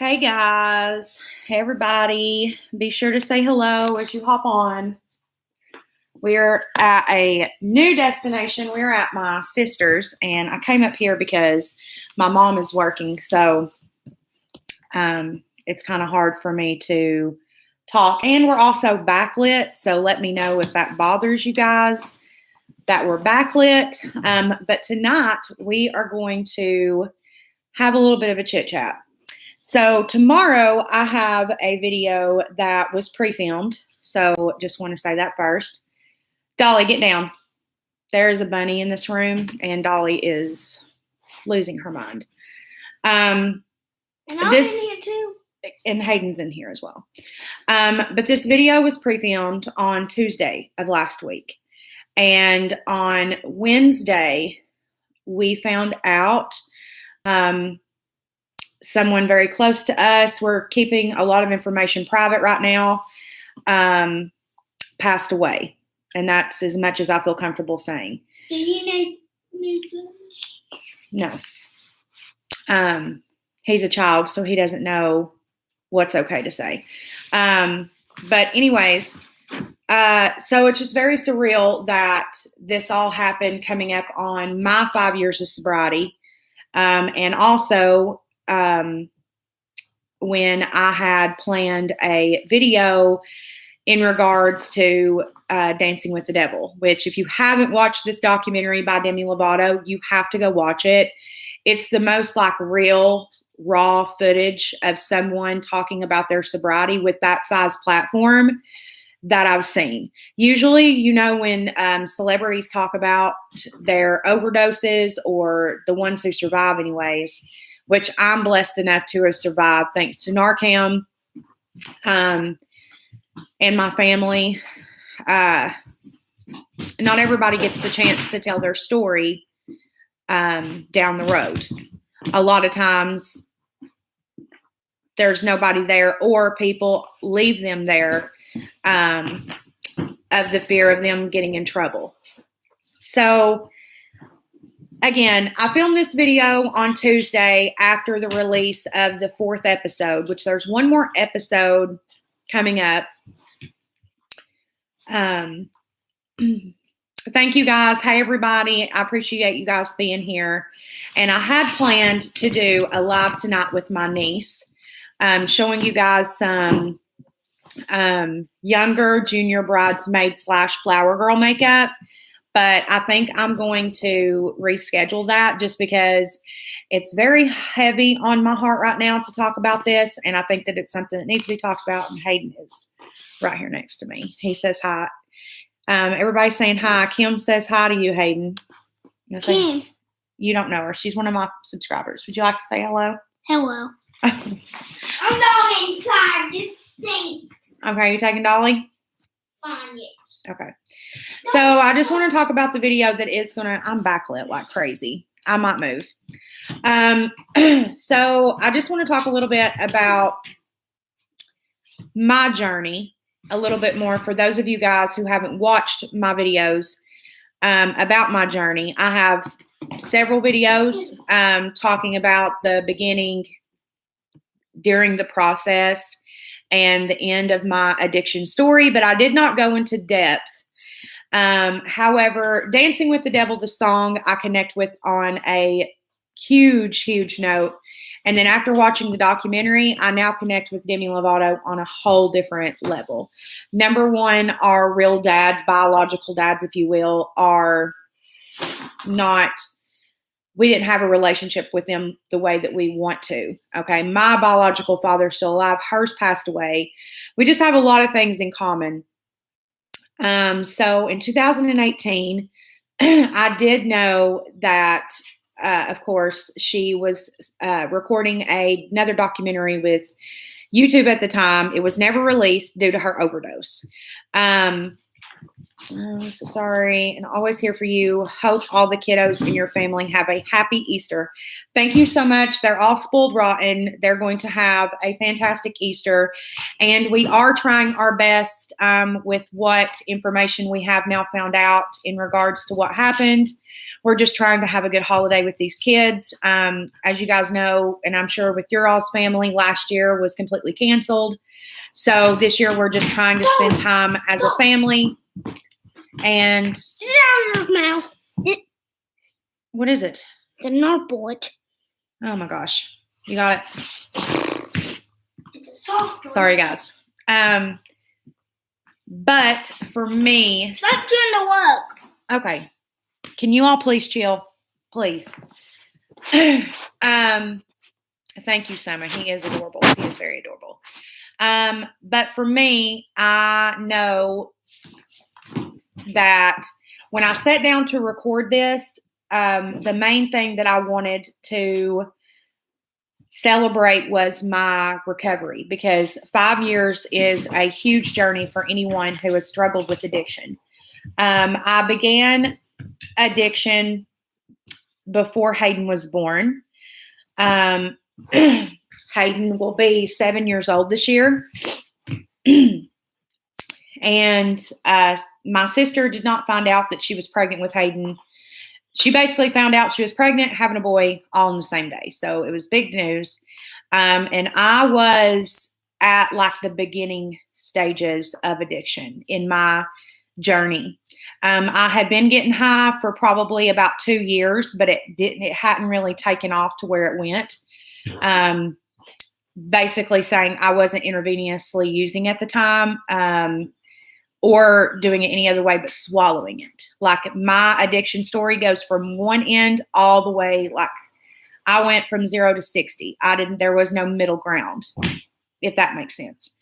Hey guys, hey everybody. Be sure to say hello as you hop on. We're at a new destination. We're at my sister's, and I came up here because my mom is working, so it's kind of hard for me to talk. And we're also backlit, so let me know if that bothers you guys that we're backlit. But tonight we are going to have a little bit of a chit chat. So tomorrow I have a video that was pre-filmed. So just want to say that first. Dolly, get down. There is a bunny in this room, and Dolly is losing her mind. And I'm in here too. And Hayden's in here as well. But this video was pre-filmed on Tuesday of last week. And on Wednesday, we found out someone very close to us, we're keeping a lot of information private right now, passed away. And that's as much as I feel comfortable saying. Do you need No. He's a child, so he doesn't know what's okay to say. But anyways, so it's just very surreal that this all happened coming up on my 5 years of sobriety. And also, when I had planned a video in regards to Dancing with the Devil, which if you haven't watched this documentary by Demi Lovato, you have to go watch it. It's the most like real, raw footage of someone talking about their sobriety with that size platform that I've seen. Usually, you know, when celebrities talk about their overdoses or the ones who survive anyways, which I'm blessed enough to have survived thanks to Narcan and my family. Not everybody gets the chance to tell their story down the road. A lot of times there's nobody there, or people leave them there of the fear of them getting in trouble. So again, I filmed this video on Tuesday after the release of the 4th episode, which there's one more episode coming up. Thank you guys. Hey, everybody. I appreciate you guys being here. And I had planned to do a live tonight with my niece, showing you guys some younger junior bridesmaid / flower girl makeup. But I think I'm going to reschedule that just because it's very heavy on my heart right now to talk about this. And I think that it's something that needs to be talked about. And Hayden is right here next to me. He says hi. Everybody's saying hi. Kim says hi to you, Hayden. Kim? You don't know her. She's one of my subscribers. Would you like to say hello? Hello. I'm going inside. This stinks. Okay, you taking Dolly? Fine, yes. Okay. So I just want to talk about the video that is going to, I'm backlit like crazy. I might move. So I just want to talk a little bit about my journey a little bit more for those of you guys who haven't watched my videos about my journey. I have several videos talking about the beginning, during the process, and the end of my addiction story, but I did not go into depth. However, Dancing with the Devil, the song, I connect with on a huge, huge note. And then after watching the documentary, I now connect with Demi Lovato on a whole different level. Number one, our real dads, biological dads, if you will, are not, we didn't have a relationship with them the way that we want to. Okay. My biological father's still alive. Hers passed away. We just have a lot of things in common. So in 2018, I did know that, of course, she was recording another documentary with YouTube at the time. It was never released due to her overdose. Oh, so sorry. And always here for you. Hope all the kiddos in your family have a happy Easter. Thank you so much. They're all spoiled rotten. They're going to have a fantastic Easter. And we are trying our best with what information we have now found out in regards to what happened. We're just trying to have a good holiday with these kids. As you guys know, and I'm sure with your all's family, last year was completely canceled. So this year we're just trying to spend time as a family. And Get it out of your mouth. what is it? It's a notebook. Oh my gosh. You got it. It's a soft one. Sorry, guys. But for me, Stop doing the work. okay. Can you all please chill? Please. Thank you, Summer. He is adorable. He is very adorable. But for me, I know that when I sat down to record this, the main thing that I wanted to celebrate was my recovery, because 5 years is a huge journey for anyone who has struggled with addiction. I began addiction before Hayden was born. Hayden will be 7 years old this year. And my sister did not find out that she was pregnant with Hayden. She basically found out she was pregnant, having a boy, all in the same day. So it was big news. And I was at like the beginning stages of addiction in my journey. I had been getting high for probably about 2 years, but it hadn't really taken off to where it went. Basically saying I wasn't intravenously using at the time, or doing it any other way but swallowing it. Like, my addiction story goes from one end all the way, like I went from 0 to 60. There was no middle ground, if that makes sense.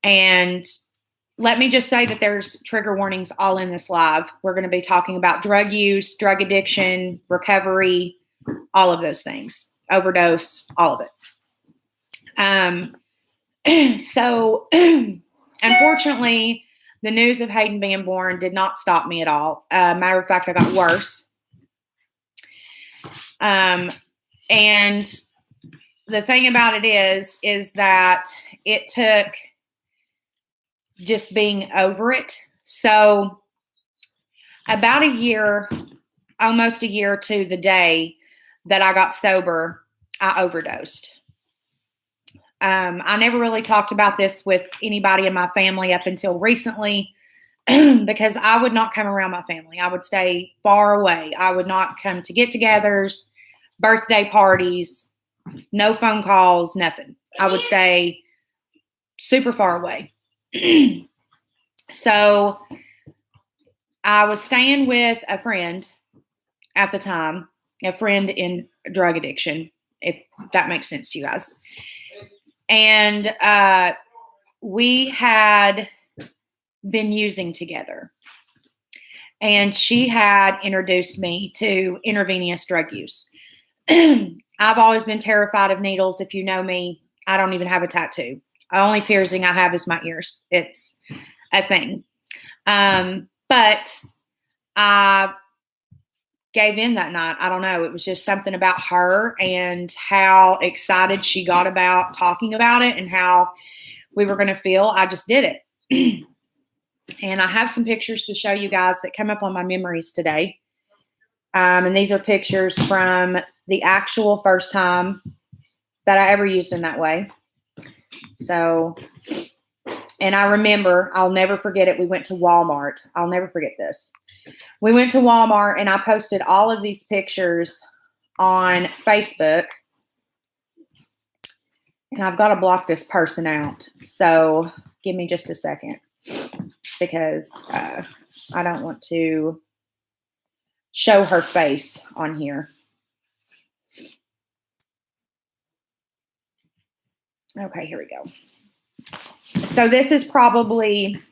And let me just say that there's trigger warnings all in this live. We're going to be talking about drug use, drug addiction, recovery, all of those things, overdose, all of it. So unfortunately, the news of Hayden being born did not stop me at all. Matter of fact, I got worse. And the thing about it is that it took just being over it. So about a year, almost a year to the day that I got sober, I overdosed. I never really talked about this with anybody in my family up until recently, because I would not come around my family. I would stay far away. I would not come to get-togethers, birthday parties, no phone calls, nothing. I would stay super far away. So I was staying with a friend at the time, a friend in drug addiction, if that makes sense to you guys. And we had been using together. And she had introduced me to intravenous drug use. I've always been terrified of needles. If you know me, I don't even have a tattoo. The only piercing I have is my ears. It's a thing. But I gave in that night. I don't know. It was just something about her and how excited she got about talking about it and how we were going to feel. I just did it. And I have some pictures to show you guys that come up on my memories today. And these are pictures from the actual first time that I ever used in that way. So, and I remember, I'll never forget it. We went to Walmart. I'll never forget this. We went to Walmart and I posted all of these pictures on Facebook. And I've got to block this person out. So give me just a second, because I don't want to show her face on here. Okay, here we go. So this is probably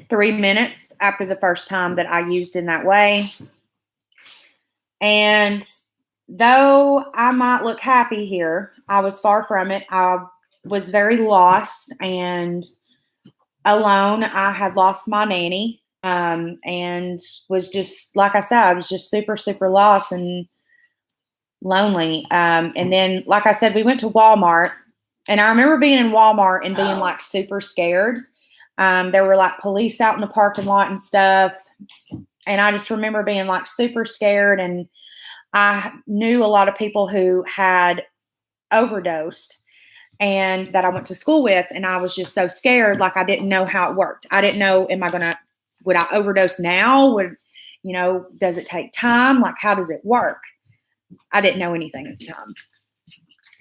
3 minutes after the first time that I used in that way. And though I might look happy here, I was far from it. I was very lost and alone. I had lost my nanny, and was just, like I said, I was just super, super lost and lonely. And then, like I said, we went to Walmart, and I remember being in Walmart and being like super scared. There were like police out in the parking lot and stuff. And I just remember being like super scared. And I knew a lot of people who had overdosed and that I went to school with. And I was just so scared. Like, I didn't know how it worked. I didn't know, would I overdose now? Does it take time? Like, how does it work? I didn't know anything at the time.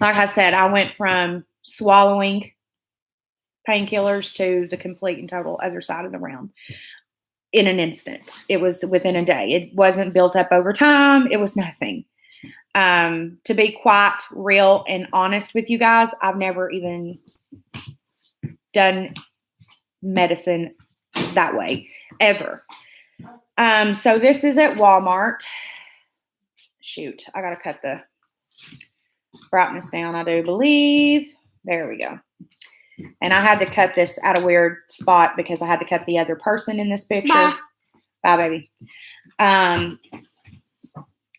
Like I said, I went from swallowing painkillers to the complete and total other side of the realm in an instant. It was within a day. It wasn't built up over time. It was nothing. To be quite real and honest with you guys, I've never even done medicine that way, ever. So this is at Walmart. Shoot, I got to cut the brightness down, I do believe. There we go. And I had to cut this at a weird spot because I had to cut the other person in this picture. Bye, baby.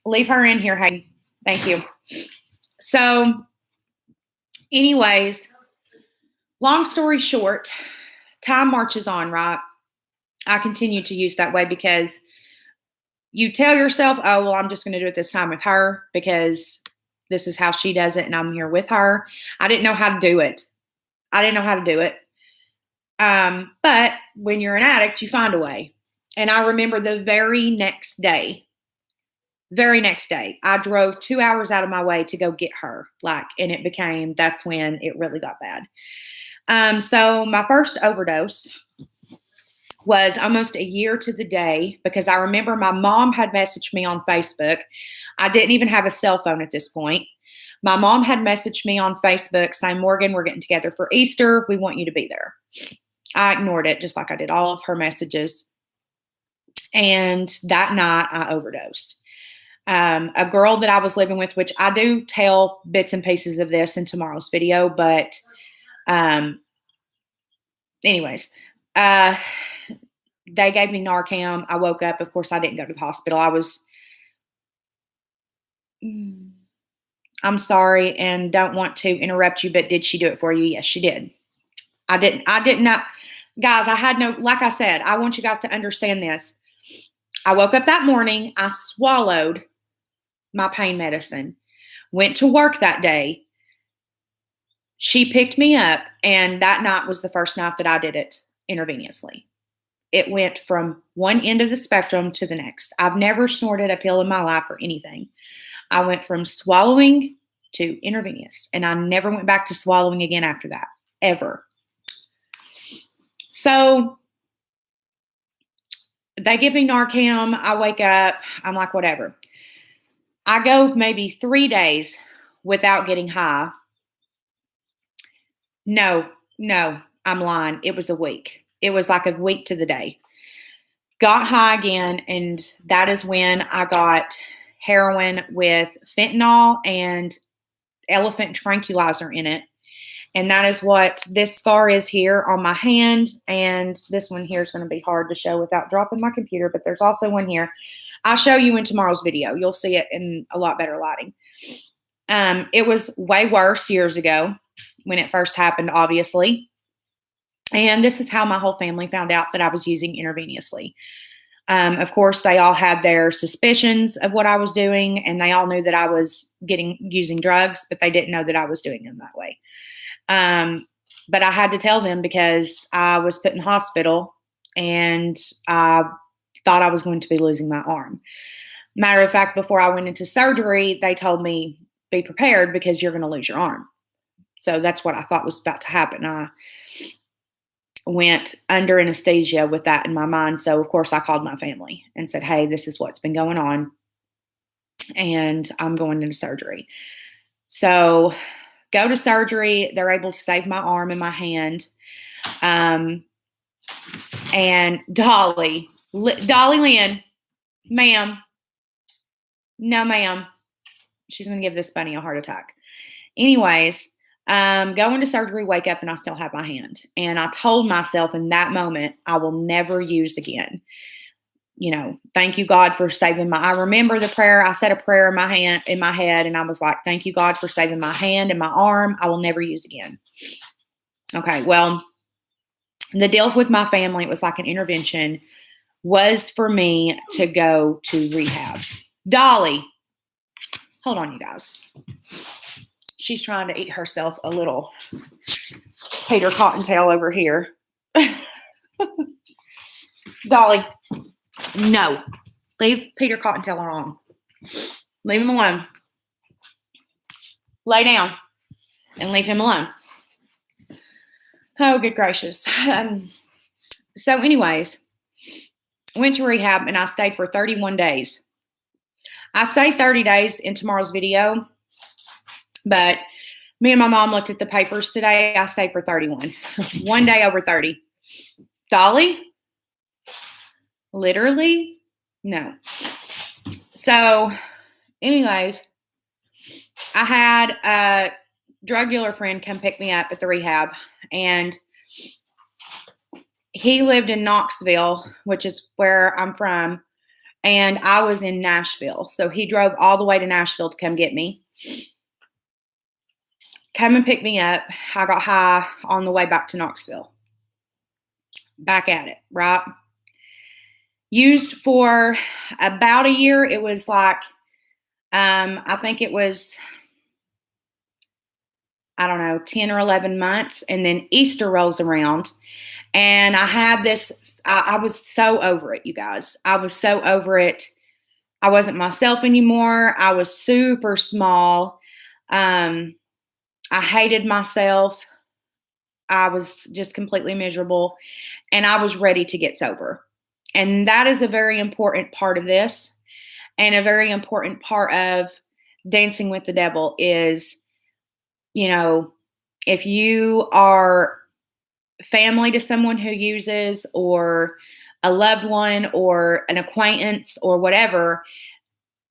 Leave her in here, Hayden. Thank you. So, anyways, long story short, time marches on, right? I continue to use that way because you tell yourself, oh, well, I'm just going to do it this time with her because this is how she does it and I'm here with her. I didn't know how to do it. But when you're an addict, you find a way. And I remember the very next day, I drove 2 hours out of my way to go get her. And that's when it really got bad. So my first overdose was almost a year to the day because I remember my mom had messaged me on Facebook. I didn't even have a cell phone at this point. My mom had messaged me on Facebook saying, Morgan, we're getting together for Easter. We want you to be there. I ignored it just like I did all of her messages. And that night I overdosed. A girl that I was living with, which I do tell bits and pieces of this in tomorrow's video, but anyways, they gave me Narcan. I woke up. Of course, I didn't go to the hospital. I'm sorry and don't want to interrupt you, but did she do it for you? Yes, she did. I did not. Guys, like I said, I want you guys to understand this. I woke up that morning. I swallowed my pain medicine, went to work that day. She picked me up, and that night was the first night that I did it intravenously. It went from one end of the spectrum to the next. I've never snorted a pill in my life or anything. I went from swallowing to intravenous, and I never went back to swallowing again after that, ever. So they give me Narcan. I wake up. I'm like, whatever. I go maybe 3 days without getting high. No, I'm lying. It was a week. It was like a week to the day. Got high again, and that is when I got heroin with fentanyl and elephant tranquilizer in it. And that is what this scar is here on my hand. And this one here is going to be hard to show without dropping my computer, but there's also one here. I'll show you in tomorrow's video. You'll see it in a lot better lighting. It was way worse years ago when it first happened, obviously. And this is how my whole family found out that I was using intravenously. Of course, they all had their suspicions of what I was doing, and they all knew that I was using drugs, but they didn't know that I was doing them that way. But I had to tell them because I was put in hospital, and I thought I was going to be losing my arm. Matter of fact, before I went into surgery, they told me, be prepared because you're going to lose your arm. So that's what I thought was about to happen. I went under anesthesia with that in my mind. So, of course, I called my family and said, hey, this is what's been going on, and I'm going into surgery. So go to surgery. They're able to save my arm and my hand. And Dolly Lynn, ma'am. No, ma'am. She's going to give this bunny a heart attack. Anyways, Go into surgery, wake up, and I still have my hand. And I told myself in that moment, I will never use again. Thank you, God, for saving I remember the prayer. I said a prayer in my head, and I was like, thank you, God, for saving my hand and my arm. I will never use again. Okay, well, the deal with my family, it was like an intervention, was for me to go to rehab. Dolly, hold on, you guys. She's trying to eat herself a little Peter Cottontail over here. Dolly, no. Leave Peter Cottontail alone. Leave him alone. Lay down and leave him alone. Oh, good gracious. So anyways, went to rehab and I stayed for 31 days. I say 30 days in tomorrow's video, but me and my mom looked at the papers today. I stayed for 31. One day over 30. Dolly? Literally? No. So, anyways, I had a drug dealer friend come pick me up at the rehab, and he lived in Knoxville, which is where I'm from, and I was in Nashville. So he drove all the way to Nashville to come get me. Come and pick me up. I got high on the way back to Knoxville. Back at it, right? Used for about a year. It was like, I think it was, I don't know, 10 or 11 months. And then Easter rolls around. And I had this, I was so over it, you guys. I was so over it. I wasn't myself anymore. I was super small. I hated myself. I was just completely miserable. And I was ready to get sober. And that is a very important part of this. And a very important part of dancing with the devil is, if you are family to someone who uses, or a loved one, or an acquaintance, or whatever,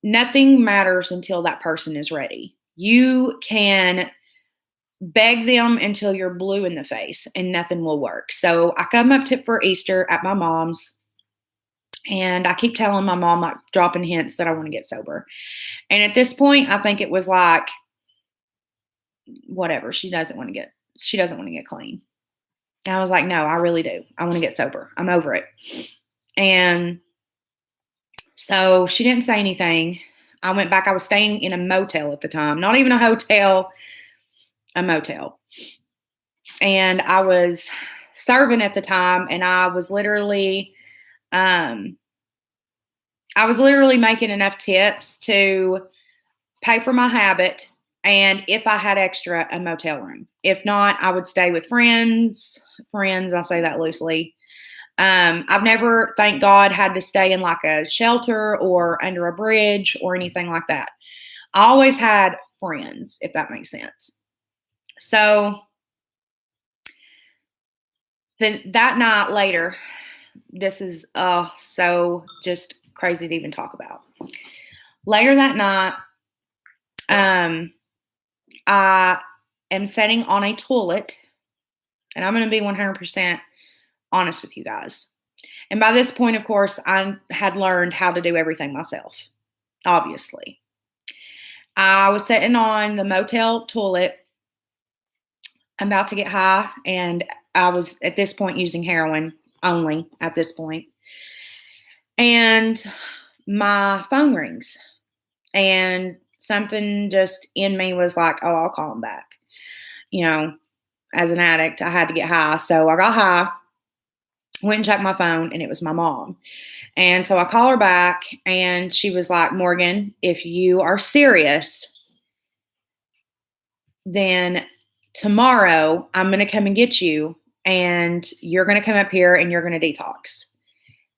nothing matters until that person is ready. You can beg them until you're blue in the face and nothing will work. So I come up for Easter at my mom's, and I keep telling my mom, like dropping hints that I want to get sober. And at this point, I think it was like, whatever, she doesn't want to get clean. And I was like, no, I really do. I want to get sober. I'm over it. And so she didn't say anything. I went back. I was staying in a motel at the time, not even a hotel, a motel. And I was serving at the time, and I was literally making enough tips to pay for my habit, and if I had extra, a motel room. If not, I would stay with friends. I say that loosely. I've never, thank God, had to stay in like a shelter or under a bridge or anything like that. I always had friends, if that makes sense. So then that night later, this is so just crazy to even talk about. Later that night, I am sitting on a toilet, and I'm going to be 100% honest with you guys. And by this point, of course, I had learned how to do everything myself, obviously. I was sitting on the motel toilet. I'm about to get high, and I was at this point using heroin only at this point. And my phone rings, and something just in me was like, oh, I'll call him back. As an addict, I had to get high. So I got high, went and checked my phone, and it was my mom. And so I call her back, and she was like, Morgan, if you are serious, then tomorrow I'm going to come and get you, and you're going to come up here and you're going to detox.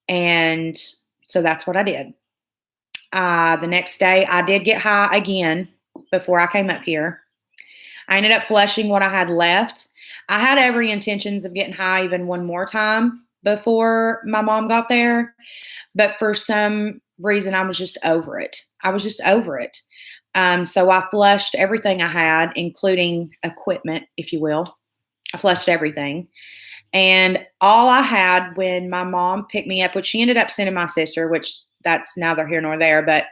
And so that's what I did. The next day I did get high again before I came up here. I ended up flushing what I had left. I had every intentions of getting high even one more time before my mom got there. But for some reason I was just over it. I was just over it. So I flushed everything I had, including equipment, if you will. I flushed everything. And all I had when my mom picked me up, which she ended up sending my sister, which that's neither here nor there. But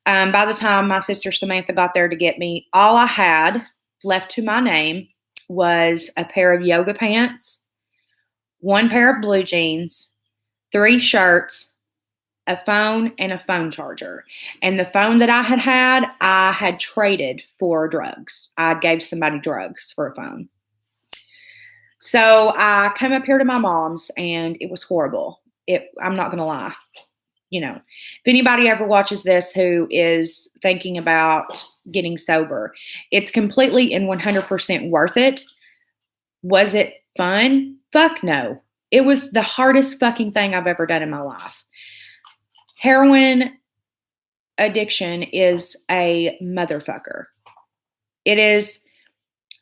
by the time my sister Samantha got there to get me, all I had left to my name was a pair of yoga pants, one pair of blue jeans, 3 shirts, a phone, and a phone charger. And the phone that I had traded for drugs. I gave somebody drugs for a phone. So I come up here to my mom's and it was horrible. I'm not going to lie. If anybody ever watches this who is thinking about getting sober, it's completely and 100% worth it. Was it fun? Fuck no. It was the hardest fucking thing I've ever done in my life. Heroin addiction is a motherfucker. It is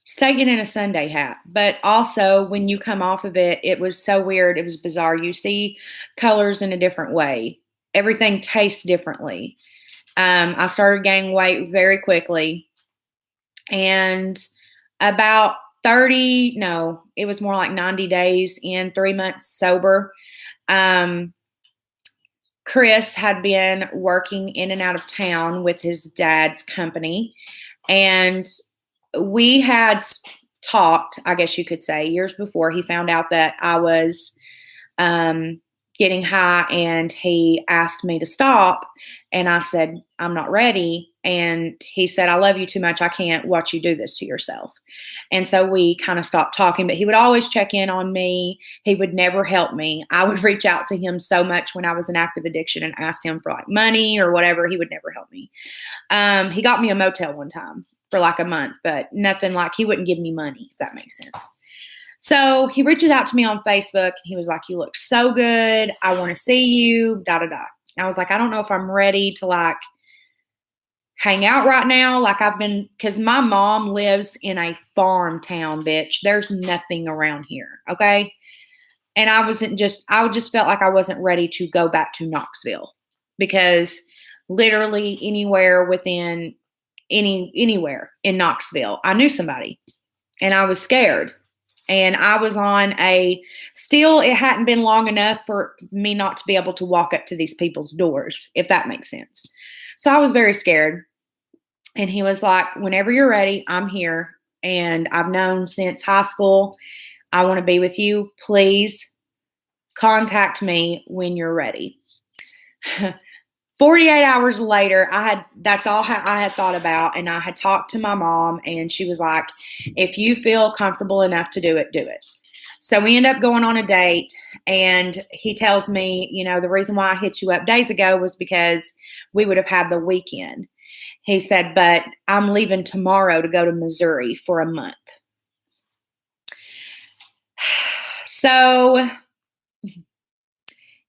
Satan in a Sunday hat. But also, when you come off of it, it was so weird. It was bizarre. You see colors in a different way. Everything tastes differently. I started gaining weight very quickly. And about it was more like 90 days in, 3 months sober. Chris had been working in and out of town with his dad's company. And we had talked, I guess you could say, years before he found out that I was getting high, and he asked me to stop. And I said, I'm not ready. And he said, I love you too much. I can't watch you do this to yourself. And so we kind of stopped talking, but he would always check in on me. He would never help me. I would reach out to him so much when I was in active addiction and asked him for like money or whatever. He would never help me. He got me a motel one time for like a month, but nothing like, he wouldn't give me money, if that makes sense. So he reaches out to me on Facebook and he was like, you look so good. I want to see you, da, da, da. And I was like, I don't know if I'm ready to like hang out right now. Like because my mom lives in a farm town, bitch. There's nothing around here. Okay. And I just felt like I wasn't ready to go back to Knoxville, because literally anywhere in Knoxville, I knew somebody, and I was scared. And I was it hadn't been long enough for me not to be able to walk up to these people's doors, if that makes sense. So I was very scared. And he was like, whenever you're ready, I'm here. And I've known since high school, I want to be with you. Please contact me when you're ready. 48 hours later, that's all I had thought about. And I had talked to my mom, and she was like, if you feel comfortable enough to do it, do it. So we end up going on a date, and he tells me, the reason why I hit you up days ago was because we would have had the weekend. He said, but I'm leaving tomorrow to go to Missouri for a month. So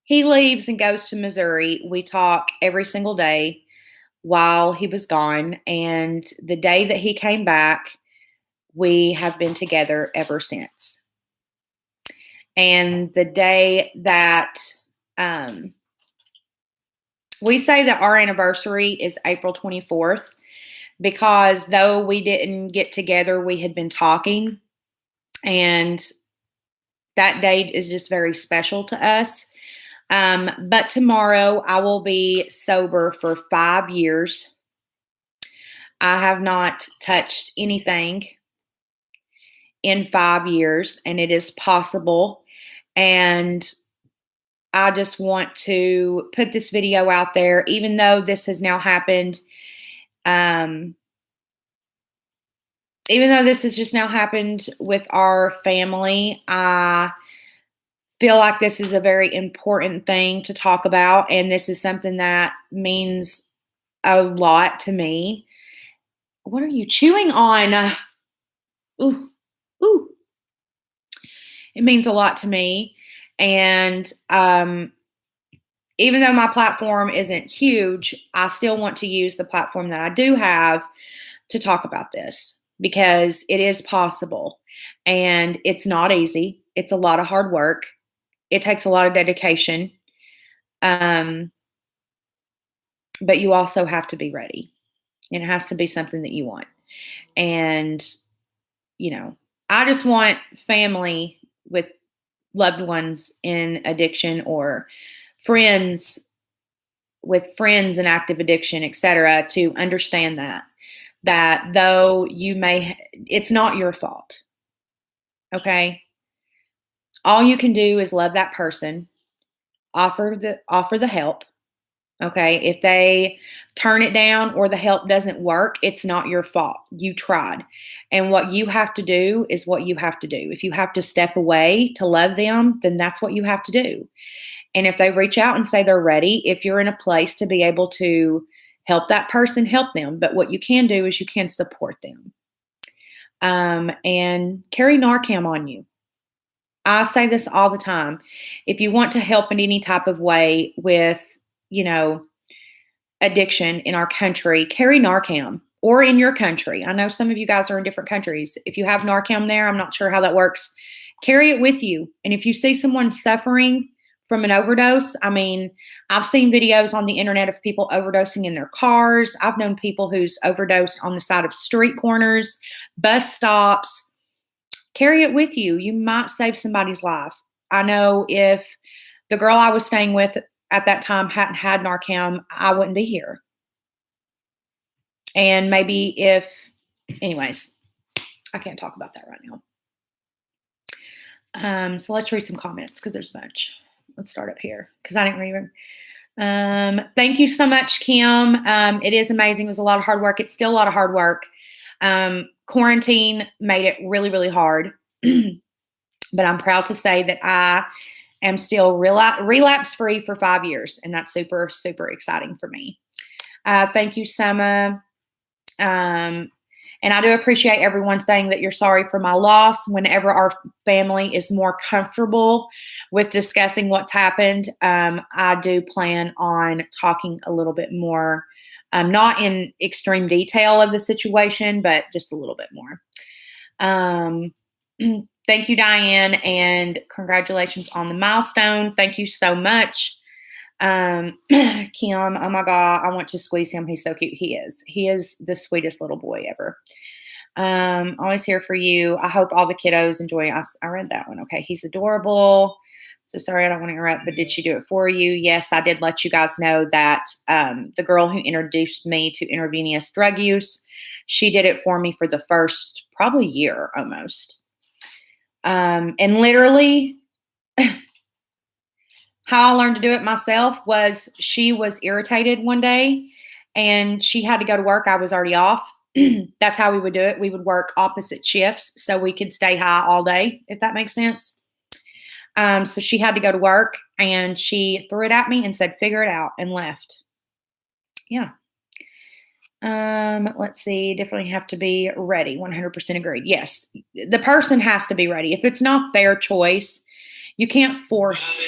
he leaves and goes to Missouri. We talk every single day while he was gone. And the day that he came back, we have been together ever since. And the day that we say that our anniversary is April 24th, because though we didn't get together, we had been talking. And that date is just very special to us. But tomorrow I will be sober for 5 years. I have not touched anything in 5 years, and it is possible. And I just want to put this video out there, even though this has now happened. Even though this has just now happened with our family, I feel like this is a very important thing to talk about, and this is something that means a lot to me. What are you chewing on? Ooh. It means a lot to me, and even though my platform isn't huge, I still want to use the platform that I do have to talk about this, because it is possible, and it's not easy. It's a lot of hard work. It takes a lot of dedication. but you also have to be ready. It has to be something that you want. And, you know, I just want family with loved ones in addiction, or friends with friends in active addiction, etc., to understand that though it's not your fault. Okay? All you can do is love that person, offer the help. Okay? If they turn it down or the help doesn't work, it's not your fault. You tried. And what you have to do is what you have to do. If you have to step away to love them, then that's what you have to do. And if they reach out and say they're ready, if you're in a place to be able to help that person, help them. But what you can do is you can support them. And carry Narcan on you. I say this all the time. If you want to help in any type of way with, you know, addiction in our country, carry Narcan, or in your country. I know some of you guys are in different countries. If you have Narcan there, I'm not sure how that works. Carry it with you. And if you see someone suffering from an overdose, I mean, I've seen videos on the internet of people overdosing in their cars. I've known people who's overdosed on the side of street corners, bus stops. Carry it with you. You might save somebody's life. I know if the girl I was staying with at that time hadn't had Narcan, I wouldn't be here. And maybe anyways, I can't talk about that right now. So let's read some comments because there's a bunch. Let's start up here because I didn't read them. Thank you so much, Kim. It is amazing. It was a lot of hard work. It's still a lot of hard work. Quarantine made it really, really hard. But I'm proud to say that I am still relapse free for 5 years. And that's super, super exciting for me. Thank you, Sama. And I do appreciate everyone saying that you're sorry for my loss. Whenever our family is more comfortable with discussing what's happened, I do plan on talking a little bit more, not in extreme detail of the situation, but just a little bit more. Thank you, Diane, and congratulations on the milestone. Thank you so much. Kim, oh my God, I want to squeeze him. He's so cute. He is the sweetest little boy ever. Always here for you. I hope all the kiddos enjoy. I read that one. Okay. He's adorable. So sorry, I don't want to interrupt, but did she do it for you? Yes, I did let you guys know that, the girl who introduced me to intravenous drug use, she did it for me for the first probably year almost. And literally, how I learned to do it myself was she was irritated one day and she had to go to work. I was already off. That's how we would do it. We would work opposite shifts so we could stay high all day, if that makes sense. So she had to go to work and she threw it at me and said, figure it out, and left. Yeah. Let's see. Definitely have to be ready. 100% agreed. Yes. The person has to be ready. If it's not their choice, you can't force.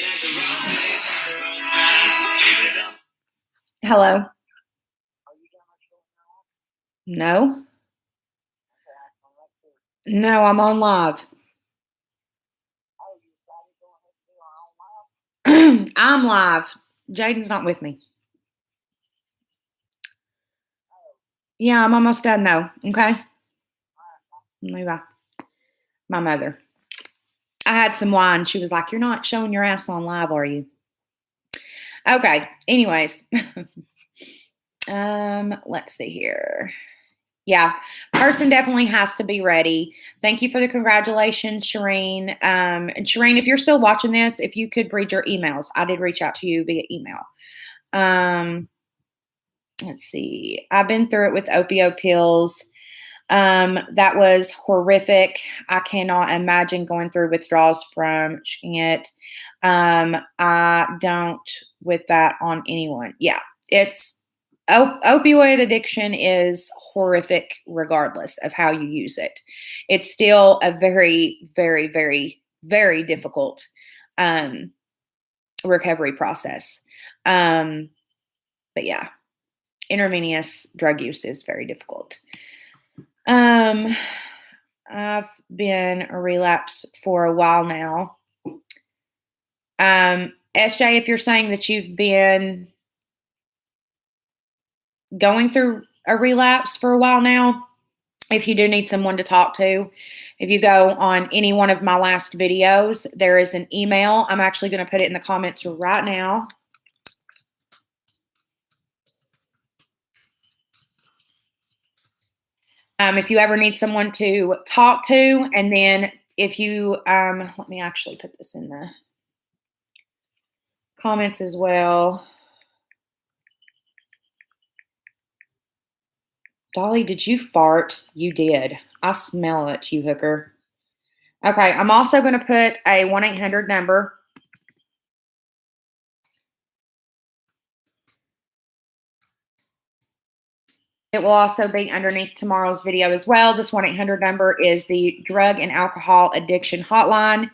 Hello? No? No, I'm on live. I'm live. Jaden's not with me. Yeah, I'm almost done though. Okay. Bye. My mother. I had some wine. She was like, "You're not showing your ass on live, are you?" Okay. Anyways. Let's see here. Yeah, person definitely has to be ready. Thank you for the congratulations, Shireen. And Shireen, if you're still watching this, if you could read your emails, I did reach out to you via email. Let's see. I've been through it with opioid pills. That was horrific. I cannot imagine going through withdrawals from it. I don't with that on anyone. Yeah, opioid addiction is horrific regardless of how you use it. It's still a very, very, very, very difficult recovery process. But yeah, intravenous drug use is very difficult. I've been a relapse for a while now. SJ, if you're saying that you've been going through a relapse for a while now, if you do need someone to talk to, if you go on any one of my last videos, there is an email. I'm actually going to put it in the comments right now. If you ever need someone to talk to, and then if you, let me actually put this in the comments as well. Dolly, did you fart? You did. I smell it, you hooker. Okay, I'm also going to put a 1-800 number. It will also be underneath tomorrow's video as well. This 1-800 number is the Drug and Alcohol Addiction Hotline.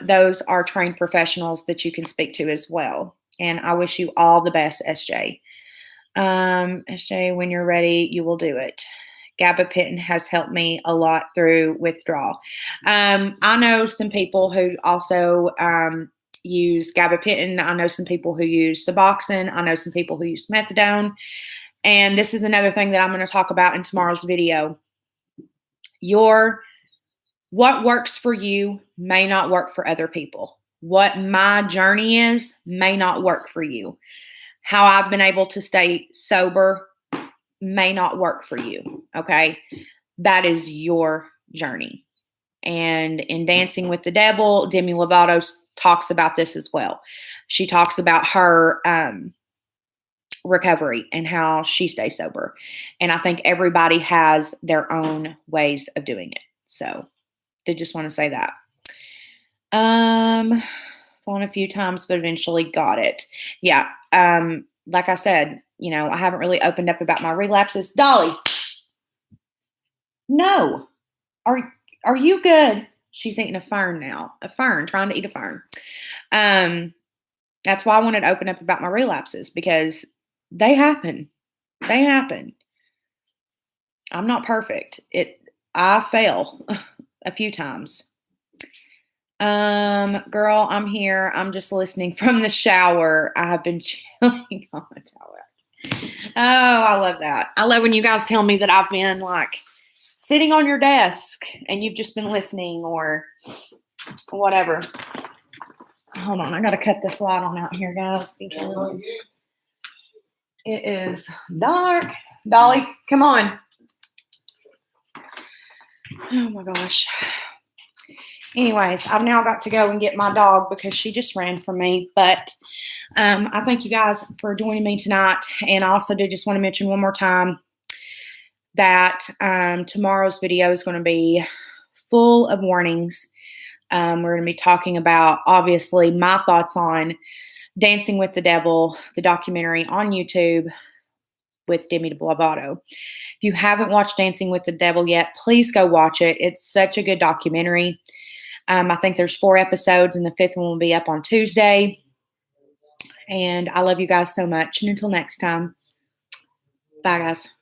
Those are trained professionals that you can speak to as well. And I wish you all the best, SJ. SJ, when you're ready, you will do it. Gabapentin has helped me a lot through withdrawal. I know some people who also use gabapentin. I know some people who use Suboxone. I know some people who use methadone. And this is another thing that I'm going to talk about in tomorrow's video. What works for you may not work for other people. What my journey is may not work for you. How I've been able to stay sober may not work for you, okay? That is your journey. And in Dancing with the Devil, Demi Lovato talks about this as well. She talks about her recovery and how she stays sober. And I think everybody has their own ways of doing it. So did just want to say that. Fallen a few times, but eventually got it. Yeah. Like I said, I haven't really opened up about my relapses. Dolly, no. Are you good? She's eating a fern now. A fern, trying to eat a fern. That's why I wanted to open up about my relapses, because they happen. They happen. I'm not perfect. I fail a few times. Girl, I'm here. I'm just listening from the shower. I have been chilling on the tower. Oh, I love that. I love when you guys tell me that I've been like sitting on your desk and you've just been listening or whatever. Hold on. I got to cut this light on out here, guys, because it is dark. Dolly, come on. Oh my gosh. Anyways, I've now got to go and get my dog because she just ran from me. But I thank you guys for joining me tonight. And I also did just want to mention one more time that tomorrow's video is going to be full of warnings. We're going to be talking about, obviously, my thoughts on Dancing with the Devil, the documentary on YouTube with Demi Lovato. If you haven't watched Dancing with the Devil yet, please go watch it. It's such a good documentary. I think there's 4 episodes, and the 5th one will be up on Tuesday. And I love you guys so much. And until next time, bye, guys.